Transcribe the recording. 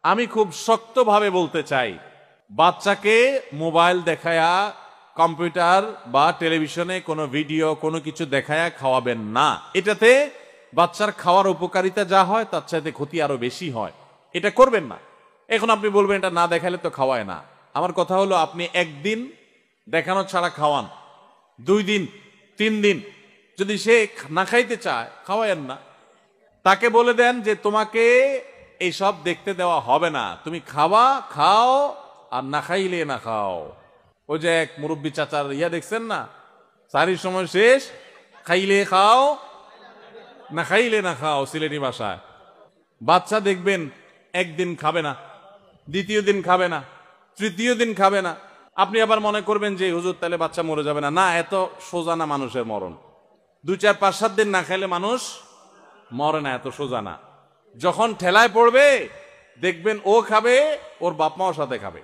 আমি খুব শক্তভাবে বলতে চাই, বাচ্চাকে মোবাইল দেখায়া, কম্পিউটার বা টেলিভিশনে কোনো ভিডিও কোনো কিছু দেখায়া খাওয়াবেন না। এটাতে বাচ্চার খাওয়ার উপকারিতা যা হয় তার চাইতে ক্ষতি আরো বেশি হয়। এটা করবেন না। এখন আপনি বলবেন এটা না দেখালে তো খাওয়ায় না। আমার কথা হলো, আপনি একদিন দেখানো ছাড়া খাওয়ান, 2 দিন 3 দিন, যদি সে না খাইতে চায় খাওয়ায়েন না। তাকে বলে দেন যে তোমাকে এইসব দেখতে দেওয়া হবে না, তুমি খাওয়া খাও আর না খাইলে না খাও। ওই যে এক মুরব্বী চাচার দেখছেন না, সারির সময় শেষ, খাইলে খাও না খাইলে না খাও, সিলেটি ভাষায়। বাচ্চা দেখবেন একদিন খাবে না, দ্বিতীয় দিন খাবে না, তৃতীয় দিন খাবে না। আপনি আবার মনে করবেন যে হুজুর তাহলে বাচ্চা মরে যাবে না। না, এত সোজা না মানুষের মরণ। 2, 4, 5, 7 দিন না খাইলে মানুষ মরে না, এত সোজা না। যখন ঠেলায় পড়বে দেখবেন ও খাবে, ওর বাপ মাও সাথে খাবে।